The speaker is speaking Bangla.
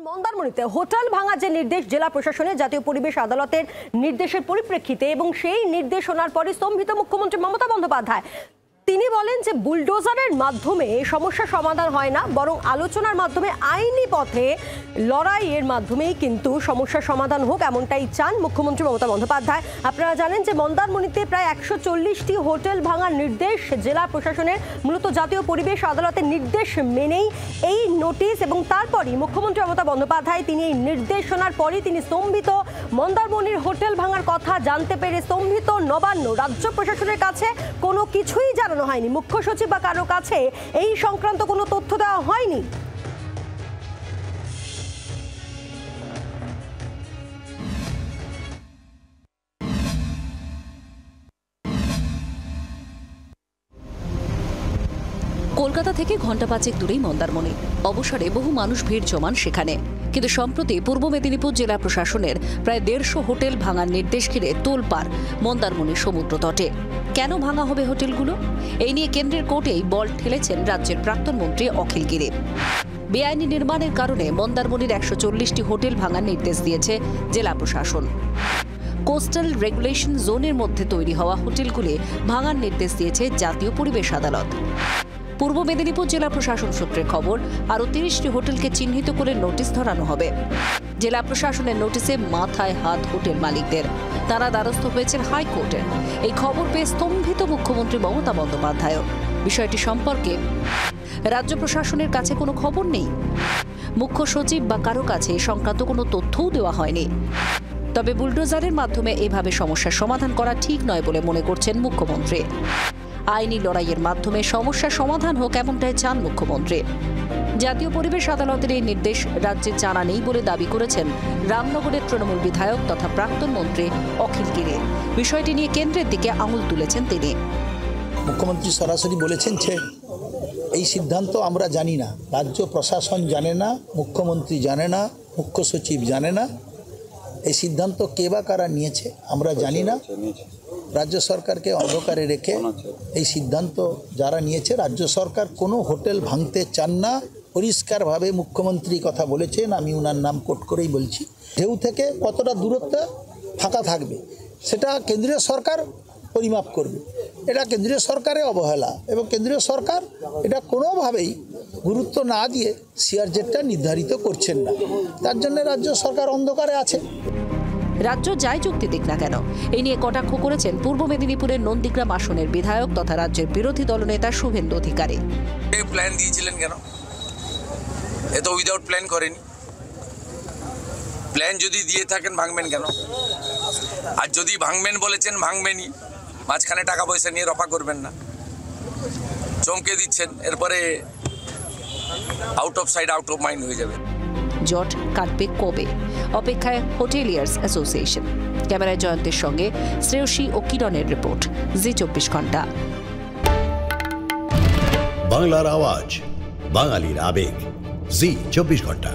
মন্দারমণিতে হোটেল ভাঙার যে নির্দেশ জেলা প্রশাসনের জাতীয় পরিবেশ আদালতের নির্দেশের পরিপ্রেক্ষিতে এবং সেই নির্দেশনার পরে স্তম্ভিত মুখ্যমন্ত্রী মমতা বন্দ্যোপাধ্যায় তিনি বলেন যে বুলডোজারের মাধ্যমে সমস্যা সমাধান হয় না, বরং আলোচনার মাধ্যমে আইনি পথে লড়াইয়ের মাধ্যমেই কিন্তু সমস্যার সমাধান হোক, এমনটাই চান মুখ্যমন্ত্রী মমতা বন্দ্যোপাধ্যায়। আপনারা জানেন যে মন্দারমণিতে প্রায় 140টি হোটেল ভাঙার নির্দেশ জেলা প্রশাসনের, মূলত জাতীয় পরিবেশ আদালতের নির্দেশ মেনেই এই নোটিশ, এবং তারপরই মুখ্যমন্ত্রী মমতা বন্দ্যোপাধ্যায় তিনি এই নির্দেশনার পরই তিনি স্তম্ভিত মন্দারমণির হোটেল ভাঙার কথা জানতে পেরে স্তম্ভিত নবান্ন। রাজ্য প্রশাসনের কাছে কোনো কিছুই জানানো হয়নি, মুখ্য সচিব বা কারো কাছে এই সংক্রান্ত কোনো তথ্য দেওয়া হয়নি। কলকাতা থেকে ঘণ্টা পাঁচেক দূরেই মন্দারমণি। অবসরে বহু মানুষ ভিড় জমান সেখানে, কিন্তু সম্প্রতি পূর্ব মেদিনীপুর জেলা প্রশাসনের প্রায় 150 হোটেল ভাঙার নির্দেশ ঘিরে তোলপাড় মন্দারমণির সমুদ্র তটে। কেন ভাঙা হবে হোটেলগুলো, এই নিয়ে কেন্দ্রের কোর্টেই বল ঠেলেছেন রাজ্যের প্রাক্তন মন্ত্রী অখিল গিরি। বেআইনি নির্মাণের কারণে মন্দারমণির 140টি হোটেল ভাঙার নির্দেশ দিয়েছে জেলা প্রশাসন। কোস্টাল রেগুলেশন জোনের মধ্যে তৈরি হওয়া হোটেলগুলি ভাঙার নির্দেশ দিয়েছে জাতীয় পরিবেশ আদালত। পূর্ব মেদিনীপুর জেলা প্রশাসন সূত্রে খবর, আরও 30টি হোটেলকে চিহ্নিত করে নোটিশ ধরানো হবে। জেলা প্রশাসনের নোটিশে মাথায় হাত হোটেল মালিকদের, তারা দ্বারস্থ হয়েছেন হাইকোর্টের। এই খবর পেয়ে স্তম্ভিত মুখ্যমন্ত্রী মমতা বন্দ্যোপাধ্যায়। বিষয়টি সম্পর্কে রাজ্য প্রশাসনের কাছে কোনো খবর নেই, মুখ্য সচিব বা কারো কাছে এ সংক্রান্ত কোনো তথ্যও দেওয়া হয়নি। তবে বুলডোজারের মাধ্যমে এভাবে সমস্যার সমাধান করা ঠিক নয় বলে মনে করছেন মুখ্যমন্ত্রী। আইনি লড়াইয়ের মাধ্যমে সমস্যার সমাধান হোক, এমনটাই চান মুখ্যমন্ত্রী। জাতীয় পরিবেশ আদালতের এই নির্দেশ রাজ্যে জানা নেই বলে দাবি করেছেন রামনগরের তৃণমূল বিধায়ক তথা প্রাক্তন মন্ত্রী অখিল গিরি। বিষয়টি নিয়ে কেন্দ্রের দিকে আঙুল তুলেছেন তিনি। মুখ্যমন্ত্রী সরাসরি বলেছেন যে এই সিদ্ধান্ত আমরা জানি না, রাজ্য প্রশাসন জানে না, মুখ্যমন্ত্রী জানে না, মুখ্য সচিব জানে না। এই সিদ্ধান্ত কে বা কারা নিয়েছে আমরা জানি না। রাজ্য সরকারকে অন্ধকারে রেখে এই সিদ্ধান্ত যারা নিয়েছে, রাজ্য সরকার কোনো হোটেল ভাঙতে চান না, পরিষ্কারভাবে মুখ্যমন্ত্রী কথা বলেছেন। আমি ওনার নাম কোট করেই বলছি। ঢেউ থেকে কতটা দূরত্বে ফাঁকা থাকবে সেটা কেন্দ্রীয় সরকার পরিমাপ করবে। এটা কেন্দ্রীয় সরকারের অবহেলা, এবং কেন্দ্রীয় সরকার এটা কোনোভাবেই গুরুত্ব না দিয়ে সিআরজেডটা নির্ধারিত করছেন না। তার জন্য রাজ্য সরকার অন্ধকারে আছে। রাজ্য যাই যুক্তি দিক না কেন, এই নিয়ে কটাক্ষ করেছেন পূর্ব মেদিনীপুরের নন্দীগ্রাম আসনের বিধায়ক তথা রাজ্যের বিরোধী দলনেতা শুভেন্দু অধিকারী। প্ল্যান দিয়েছিলেন কেন? এ তো উইদাউট প্ল্যান করেনি। প্ল্যান যদি দিয়ে থাকেন ভাঙবেন কেন? আর যদি ভাঙবেন বলেছেন ভাঙবেনই, মাঝখানে টাকা পয়সা নিয়ে রফা করবেন না। চমকে দিচ্ছেন, এরপরে out of side out of mind হয়ে যাবে। জট কাটবে কবে, অপেক্ষায় হোটেলিয়ার্স অ্যাসোসিয়েশন। ক্যামেরায় জয়ন্তের সঙ্গে শ্রেয়সী ও কিরণের রিপোর্ট, জি 24 ঘন্টা। বাংলার আওয়াজ, বাঙালির আবেগ, জি 24 ঘন্টা।